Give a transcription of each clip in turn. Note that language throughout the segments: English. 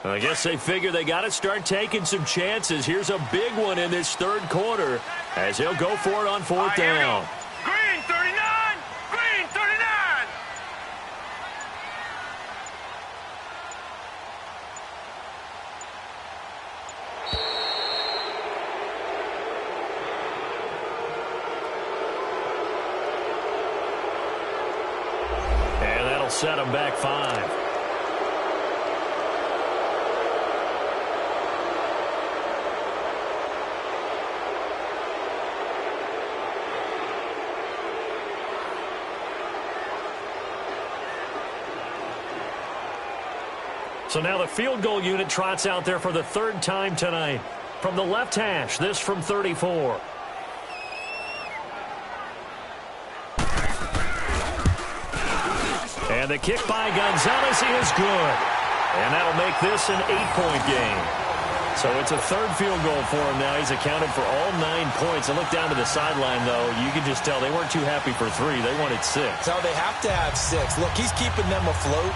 I guess they figure they got to start taking some chances. Here's a big one in this third quarter as he'll go for it on fourth down. Green 39! Green 39! And that'll set him back 5. So now the field goal unit trots out there for the third time tonight. From the left hash, this from 34. And the kick by Gonzalez is good. And that'll make this an 8-point game. So it's a third field goal for him now. He's accounted for all 9 points. I look down to the sideline, though. You can just tell they weren't too happy for 3. They wanted 6. So they have to have 6. Look, he's keeping them afloat.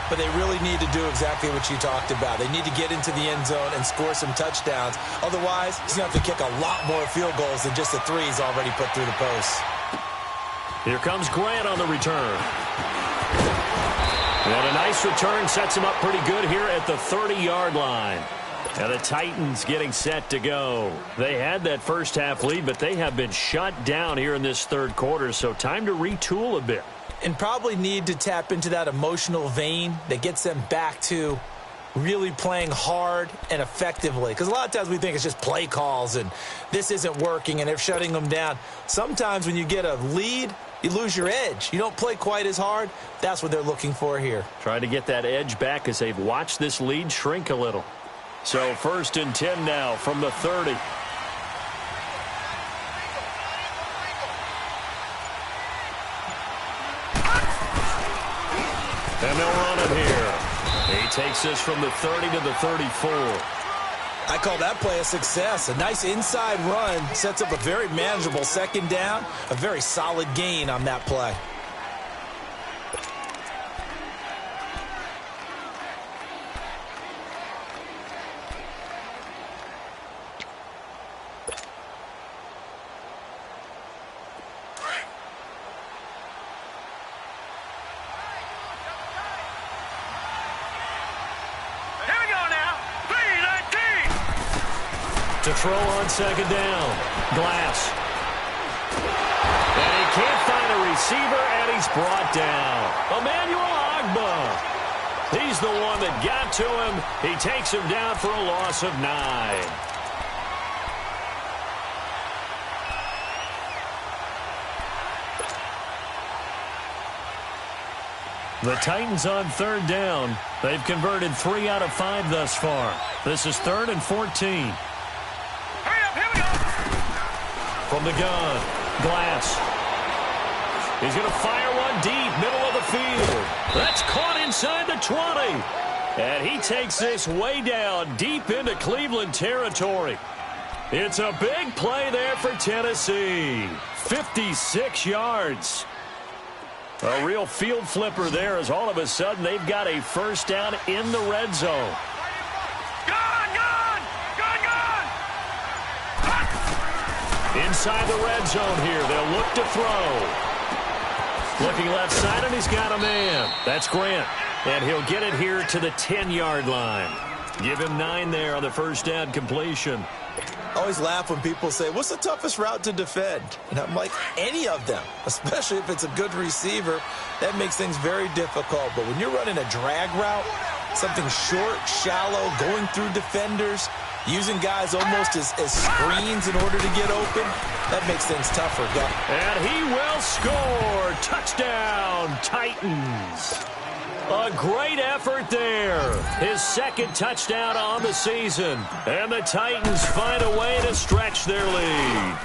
But they really need to do exactly what you talked about. They need to get into the end zone and score some touchdowns. Otherwise, he's going to have to kick a lot more field goals than just the 3 he's already put through the posts. Here comes Grant on the return. And a nice return sets him up pretty good here at the 30-yard line. And the Titans getting set to go. They had that first half lead, but they have been shut down here in this third quarter, so time to retool a bit. And probably need to tap into that emotional vein that gets them back to really playing hard and effectively. Because a lot of times we think it's just play calls and this isn't working and they're shutting them down. Sometimes when you get a lead, you lose your edge. You don't play quite as hard. That's what they're looking for here. Trying to get that edge back as they've watched this lead shrink a little. So 1st and 10 now from the 30. And they'll run it here. He takes this from the 30 to the 34. I call that play a success. A nice inside run sets up a very manageable second down. A very solid gain on that play. To throw on second down. Glass. And he can't find a receiver, and he's brought down. Emmanuel Ogbah. He's the one that got to him. He takes him down for a loss of 9. The Titans on third down. They've converted 3 out of 5 thus far. This is 3rd and 14. From the gun, Glass. He's going to fire one deep, middle of the field. That's caught inside the 20. And he takes this way down, deep into Cleveland territory. It's a big play there for Tennessee. 56 yards. A real field flipper there as all of a sudden they've got a first down in the red zone. Inside the red zone here. They'll look to throw. Looking left side, and he's got a man. That's Grant. And he'll get it here to the 10-yard line. Give him 9 there on the first down completion. I always laugh when people say, what's the toughest route to defend? And I'm like, any of them, especially if it's a good receiver. That makes things very difficult. But when you're running a drag route, something short, shallow, going through defenders, using guys almost as screens in order to get open, that makes things tougher. And he will score. Touchdown, Titans. A great effort there. His second touchdown on the season. And the Titans find a way to stretch their lead.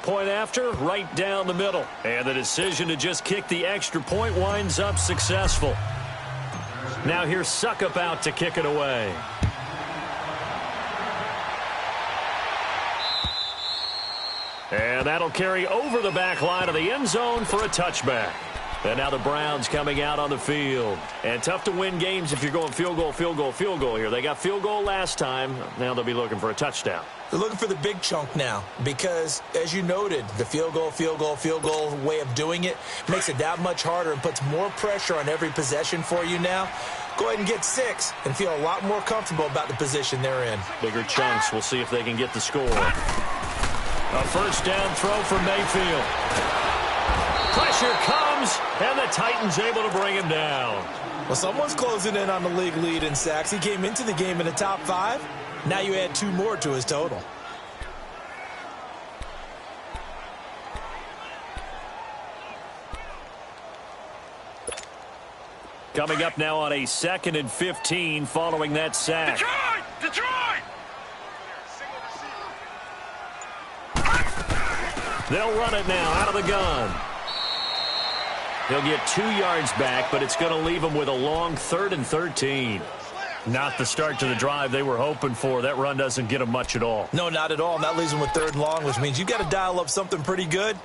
Point after, right down the middle. And the decision to just kick the extra point winds up successful. Now here's Suckup out to kick it away. And that'll carry over the back line of the end zone for a touchback. And now the Browns coming out on the field. And tough to win games if you're going field goal, field goal, field goal here. They got field goal last time. Now they'll be looking for a touchdown. They're looking for the big chunk now because, as you noted, the field goal way of doing it makes it that much harder and puts more pressure on every possession for you now. Go ahead and get 6 and feel a lot more comfortable about the position they're in. Bigger chunks. We'll see if they can get the score. A first down throw for Mayfield. Pressure comes, and the Titans able to bring him down. Well, someone's closing in on the league lead in sacks. He came into the game in the top 5. Now you add 2 more to his total. Coming up now on a 2nd and 15 following that sack. Detroit! They'll run it now out of the gun. He'll get 2 yards back, but it's going to leave him with a long 3rd and 13. Not the start to the drive they were hoping for. That run doesn't get them much at all. No, not at all. And that leaves them with 3rd and long, which means you've got to dial up something pretty good.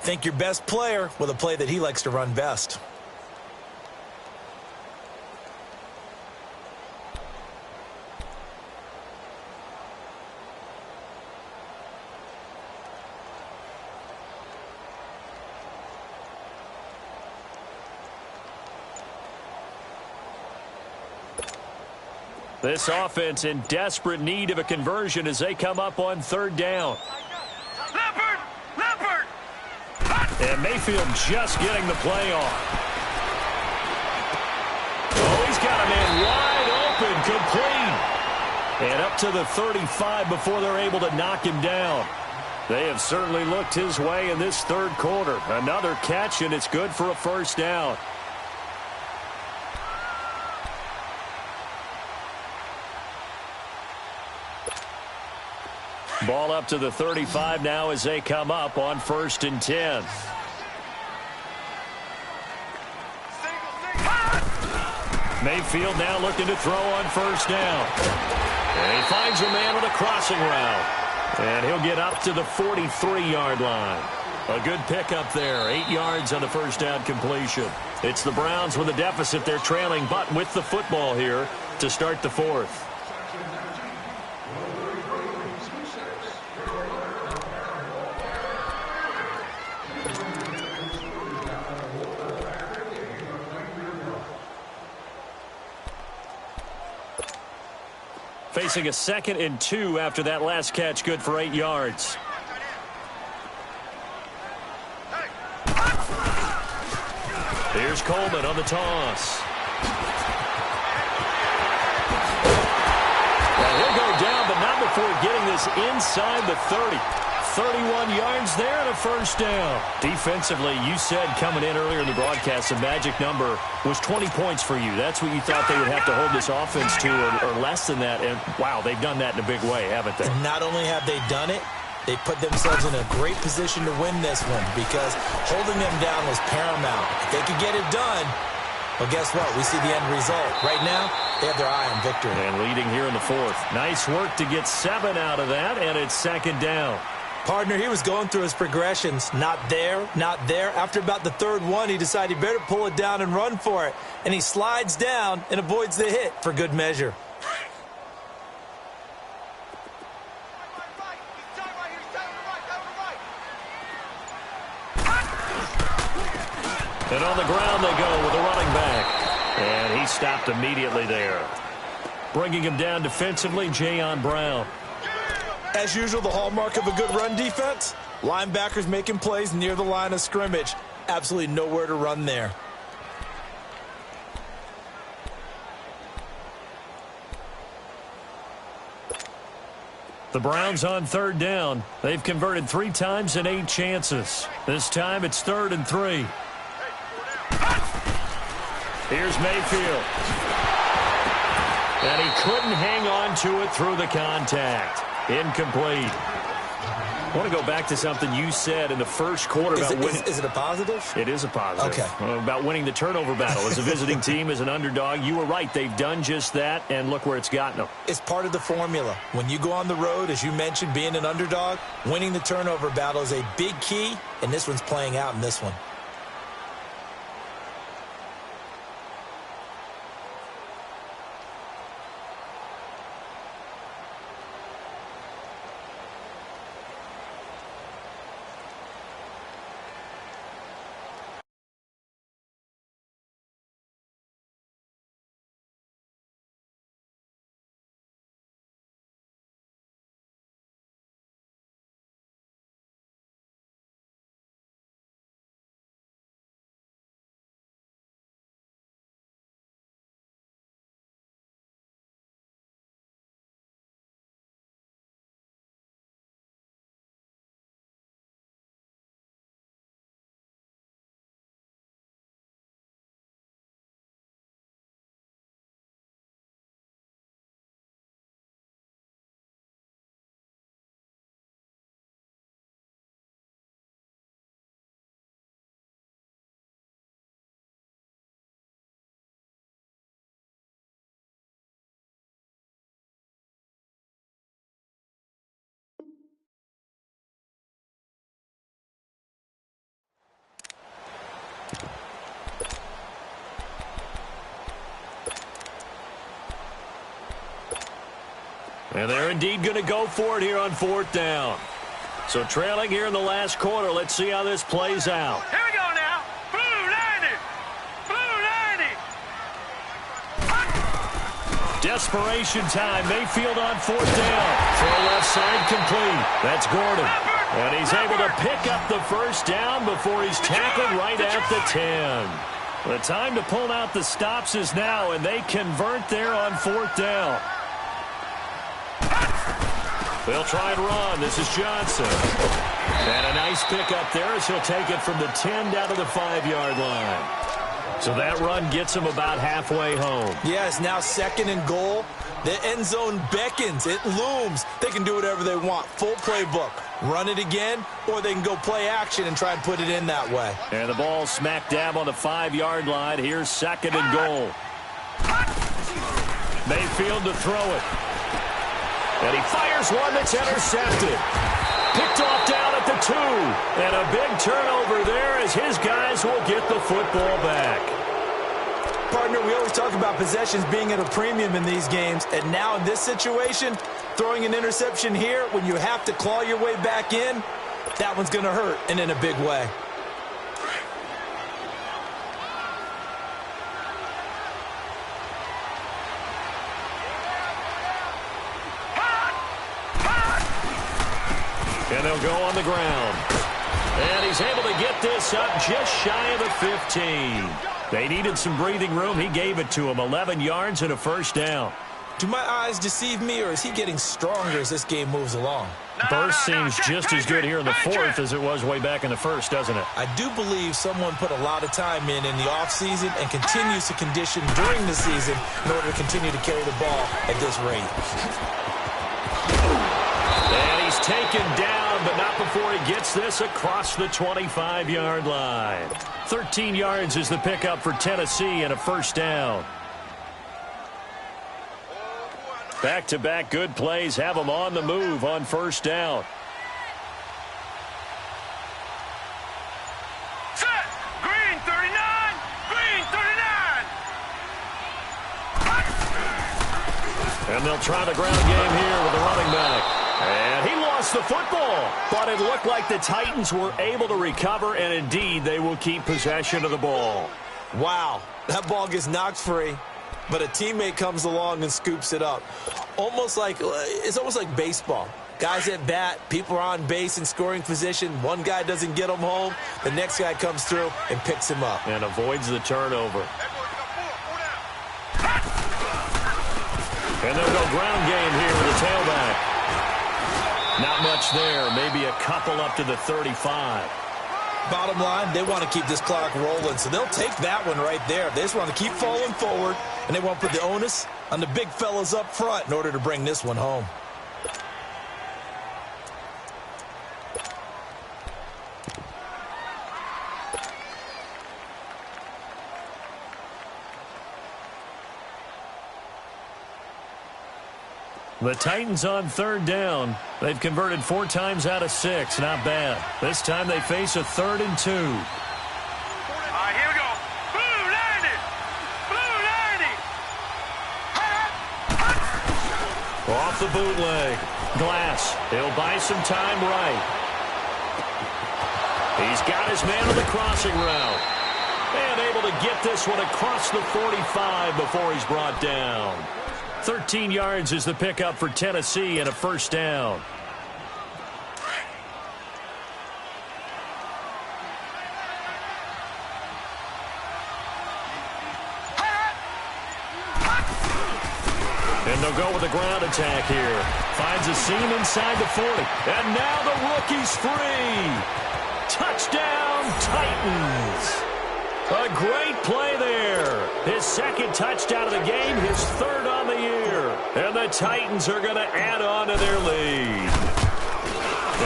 Think your best player with a play that he likes to run best. This offense in desperate need of a conversion as they come up on 3rd down. Leopard! And Mayfield just getting the play off. Oh, he's got a man wide open, complete. And up to the 35 before they're able to knock him down. They have certainly looked his way in this 3rd quarter. Another catch, and it's good for a first down. Ball up to the 35 now as they come up on 1st and 10. Mayfield now looking to throw on 1st down. And he finds a man with a crossing route. And he'll get up to the 43-yard line. A good pickup there. 8 yards on the first down completion. It's the Browns with a deficit. They're trailing, but with the football here to start the 4th. Facing a 2nd and 2 after that last catch, good for 8 yards. Here's Coleman on the toss. And he'll go down, but not before getting this inside the 30. 31 yards there and a first down. Defensively, you said coming in earlier in the broadcast, the magic number was 20 points for you. That's what you thought they would have to hold this offense to, or less than that. And, wow, they've done that in a big way, haven't they? And not only have they done it, they put themselves in a great position to win this one because holding them down was paramount. If they could get it done, well, guess what? We see the end result. Right now, they have their eye on victory. And leading here in the 4th. Nice work to get 7 out of that, and it's 2nd down. Partner, he was going through his progressions. Not there, not there. After about the 3rd one, he decided he better pull it down and run for it. And he slides down and avoids the hit for good measure. And on the ground they go with a running back. And he stopped immediately there. Bringing him down defensively, Jayon Brown. As usual, the hallmark of a good run defense, linebackers making plays near the line of scrimmage. Absolutely nowhere to run there. The Browns on 3rd down. They've converted 3 times in 8 chances. This time it's 3rd and 3. Here's Mayfield. And he couldn't hang on to it through the contact. Incomplete. I want to go back to something you said in the 1st quarter about winning. Is it a positive? It is a positive. Okay. About winning the turnover battle. As a visiting team, as an underdog, you were right. They've done just that, and look where it's gotten them. It's part of the formula. When you go on the road, as you mentioned, being an underdog, winning the turnover battle is a big key, and this one's playing out in this one. And they're indeed going to go for it here on 4th down. So trailing here in the last quarter. Let's see how this plays out. Here we go now. Blue 90. Blue 90. Desperation time. Mayfield on 4th down. Throw left side complete. That's Gordon. And he's able to pick up the first down before he's tackled right at the 10. The time to pull out the stops is now, and they convert there on 4th down. They'll try and run. This is Johnson. And a nice pickup there as he'll take it from the 10 down to the 5-yard line. So that run gets him about halfway home. Yeah, it's now 2nd and goal. The end zone beckons. It looms. They can do whatever they want. Full playbook. Run it again, or they can go play action and try and put it in that way. And the ball smack dab on the 5-yard line. Here's 2nd and goal. Mayfield to throw it. And he fires one that's intercepted. Picked off down at the 2. And a big turnover there as his guys will get the football back. Partner, we always talk about possessions being at a premium in these games. And now in this situation, throwing an interception here when you have to claw your way back in, that one's going to hurt, and in a big way. And they'll go on the ground. And he's able to get this up just shy of the 15. They needed some breathing room. He gave it to him. 11 yards and a first down. Do my eyes deceive me, or is he getting stronger as this game moves along? Burst seems just as good here in the 4th as it was way back in the 1st, doesn't it? I do believe someone put a lot of time in the offseason and continues to condition during the season in order to continue to carry the ball at this rate. And he's taken down, but not before he gets this across the 25-yard line. 13 yards is the pickup for Tennessee and a first down. Back-to-back good plays have them on the move on first down. Set. Green 39. Green 39. And they'll try the ground game here with the running back. And he lost the football. But it looked like the Titans were able to recover, and indeed they will keep possession of the ball. Wow, that ball gets knocked free, but a teammate comes along and scoops it up. It's almost like baseball. Guys at bat, people are on base in scoring position. One guy doesn't get him home. The next guy comes through and picks him up. And avoids the turnover. And they'll go ground game here with the tailback. Not much there. Maybe a couple up to the 35. Bottom line, they want to keep this clock rolling, so they'll take that one right there. They just want to keep falling forward, and they want to put the onus on the big fellas up front in order to bring this one home. The Titans on 3rd down. They've converted 4 times out of 6. Not bad. This time they face a 3rd and 2. All right, here we go. Blue 90. Blue 90. Off the bootleg. Glass. He'll buy some time right. He's got his man on the crossing route. And able to get this one across the 45 before he's brought down. 13 yards is the pickup for Tennessee and a first down. And they'll go with a ground attack here. Finds a seam inside the 40. And now the rookie's free. Touchdown, Titans. A great play there. His 2nd touchdown of the game, his 3rd on the year. And the Titans are going to add on to their lead.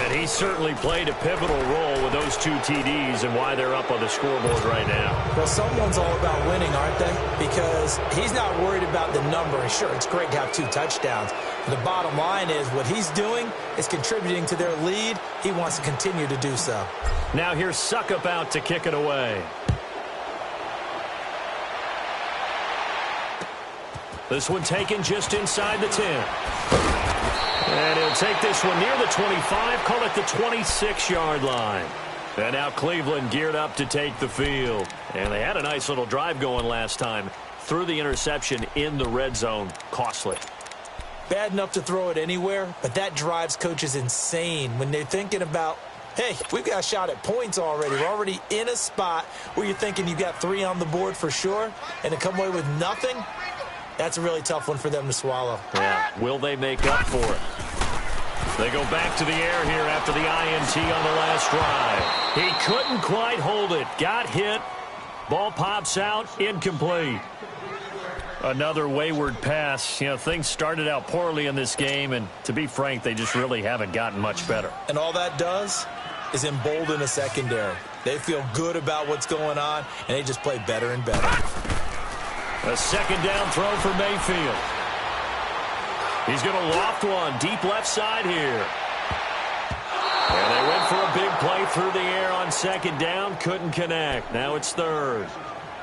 And he certainly played a pivotal role with those 2 TDs and why they're up on the scoreboard right now. Well, someone's all about winning, aren't they? Because he's not worried about the number. And sure, it's great to have 2 touchdowns. But the bottom line is what he's doing is contributing to their lead. He wants to continue to do so. Now here's Suckup out to kick it away. This one taken just inside the 10. And he'll take this one near the 25, call it the 26-yard line. And now Cleveland geared up to take the field. And they had a nice little drive going last time. Threw the interception in the red zone. Costly. Bad enough to throw it anywhere, but that drives coaches insane when they're thinking about, hey, we've got a shot at points already. We're already in a spot where you're thinking you got 3 on the board for sure, and to come away with nothing, that's a really tough one for them to swallow. Yeah, will they make up for it? They go back to the air here after the INT on the last drive. He couldn't quite hold it. Got hit. Ball pops out. Incomplete. Another wayward pass. You know, things started out poorly in this game, and to be frank, they just really haven't gotten much better. And all that does is embolden a secondary. They feel good about what's going on, and they just play better and better. A second down throw for Mayfield. He's going to loft one deep left side here. And they went for a big play through the air on second down. Couldn't connect. Now it's third.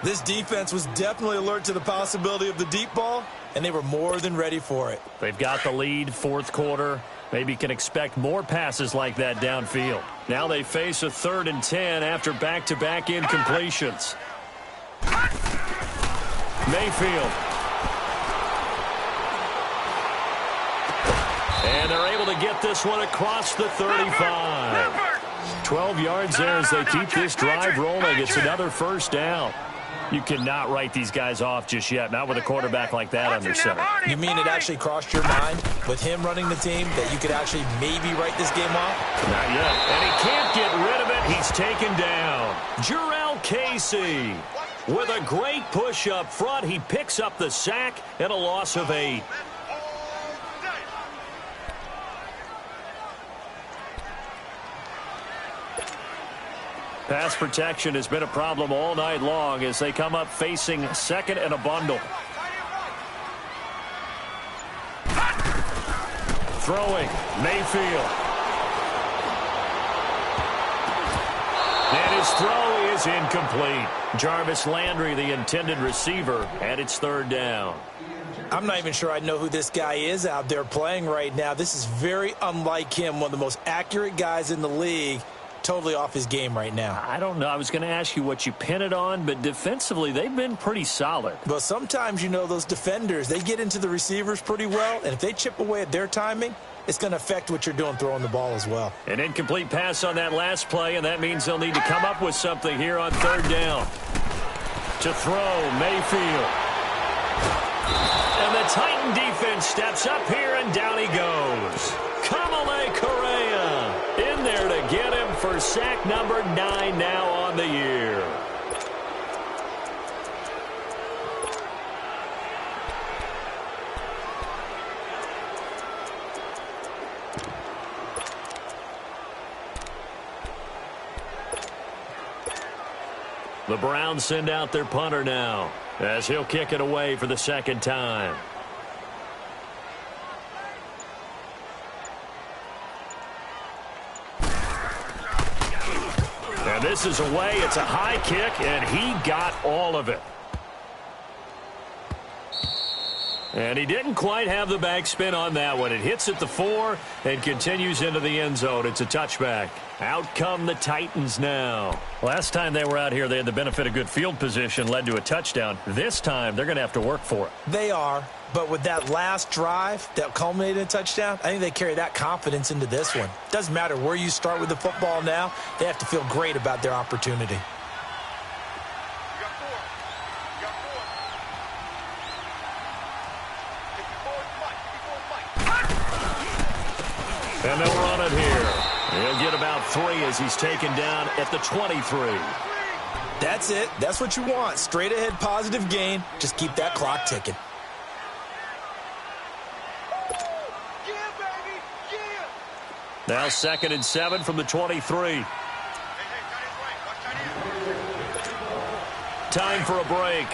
This defense was definitely alert to the possibility of the deep ball, and they were more than ready for it. They've got the lead, fourth quarter. Maybe can expect more passes like that downfield. Now they face a 3rd and 10 after back-to-back incompletions. Mayfield. And they're able to get this one across the 35. 12 yards there as they keep this drive rolling. It's another first down. You cannot write these guys off just yet, not with a quarterback like that under center. You mean it actually crossed your mind with him running the team that you could actually maybe write this game off? Not yet. And he can't get rid of it. He's taken down. Jarrell Casey with a great push up front. He picks up the sack and a loss of 8. Pass protection has been a problem all night long as they come up facing second and a bundle. Throwing, Mayfield. And his throw is incomplete. Jarvis Landry, the intended receiver, and it's third down. I'm not even sure I know who this guy is out there playing right now. This is very unlike him, one of the most accurate guys in the league. Totally off his game right now. I don't know. I was going to ask you what you pin it on, but defensively, they've been pretty solid. But sometimes, you know, those defenders, they get into the receivers pretty well, and if they chip away at their timing, it's going to affect what you're doing throwing the ball as well. An incomplete pass on that last play, and that means they'll need to come up with something here on third down. To throw, Mayfield. And the Titan defense steps up here, and down he goes. Kamale Correa in there to get him for sack number 9 now on the year. The Browns send out their punter now as he'll kick it away for the second time. And this is away. It's a high kick, and he got all of it. And he didn't quite have the backspin on that one. It hits at the 4 and continues into the end zone. It's a touchback. Out come the Titans now. Last time they were out here, they had the benefit of good field position, led to a touchdown. This time, they're going to have to work for it. They are, but with that last drive that culminated in a touchdown, I think they carry that confidence into this one. Doesn't matter where you start with the football now, they have to feel great about their opportunity. And they'll run it here. He'll get about 3 as he's taken down at the 23. That's it. That's what you want. Straight ahead positive gain. Just keep that clock ticking. Now 2nd and 7 from the 23. Time for a break.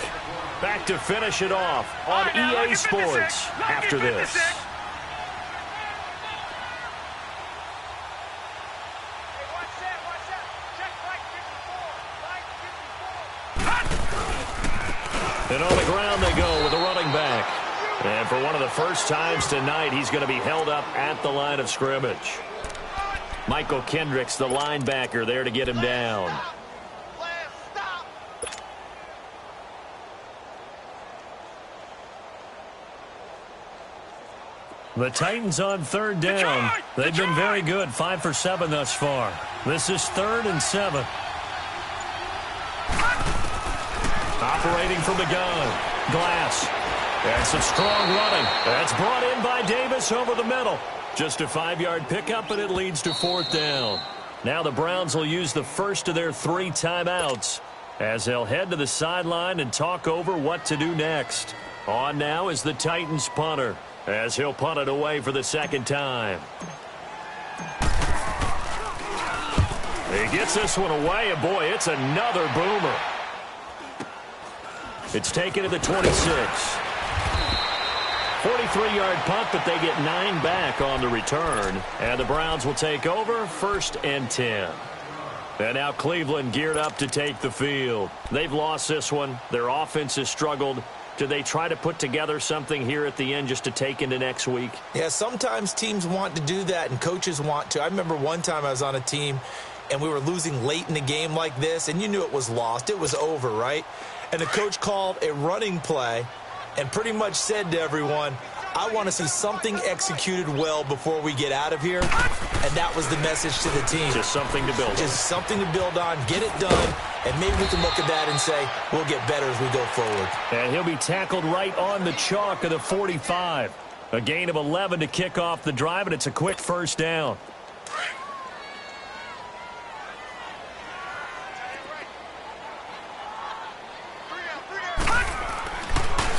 Back to finish it off on EA Sports after this. And on the ground they go with a running back. And for one of the first times tonight, he's going to be held up at the line of scrimmage. Michael Kendricks, the linebacker, there to get him down. The Titans on third down. They've been very good, 5 for 7 thus far. This is 3rd and 7. Operating from the gun. Glass. And some strong running. That's brought in by Davis over the middle. Just a 5-yard pickup, and it leads to 4th down. Now the Browns will use the first of their 3 timeouts as they'll head to the sideline and talk over what to do next. On now is the Titans punter, as he'll punt it away for the 2nd time. He gets this one away, and boy, it's another boomer. It's taken to the 26. 43-yard punt, but they get 9 back on the return. And the Browns will take over, 1st and 10. And now Cleveland geared up to take the field. They've lost this one. Their offense has struggled. Do they try to put together something here at the end just to take into next week? Yeah, sometimes teams want to do that, and coaches want to. I remember one time I was on a team, and we were losing late in the game like this, and you knew it was lost. It was over, right? And the coach called a running play and pretty much said to everyone, I want to see something executed well before we get out of here. And that was the message to the team. Just something to build on. Just something to build on, get it done, and maybe we can look at that and say, we'll get better as we go forward. And he'll be tackled right on the chalk of the 45. A gain of 11 to kick off the drive, and it's a quick 1st down.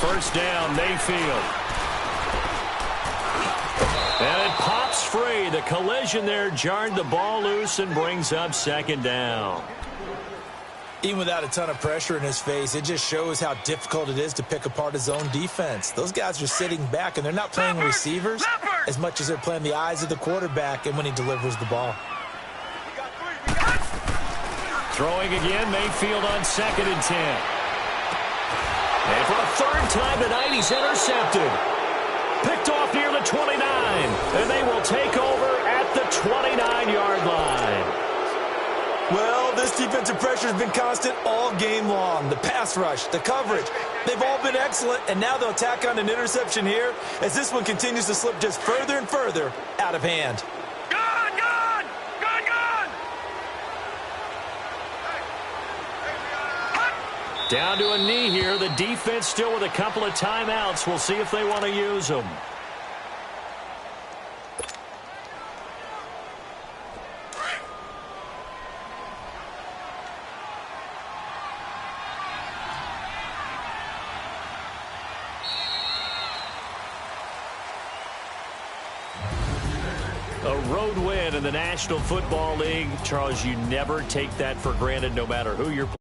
First down, Mayfield. And it pops free. The collision there jarred the ball loose and brings up 2nd down. Even without a ton of pressure in his face, it just shows how difficult it is to pick apart his own defense. Those guys are sitting back, and they're not playing receivers as much as they're playing the eyes of the quarterback and when he delivers the ball. Throwing again, Mayfield on 2nd and 10. And for the 3rd time tonight, he's intercepted. Picked off near the 29. And they will take over at the 29-yard line. Well, this defensive pressure has been constant all game long. The pass rush, the coverage, they've all been excellent. And now they'll tack on an interception here as this one continues to slip just further and further out of hand. Down to a knee here. The defense still with a couple of timeouts. We'll see if they want to use them. A road win in the National Football League. Charles, you never take that for granted no matter who you're playing.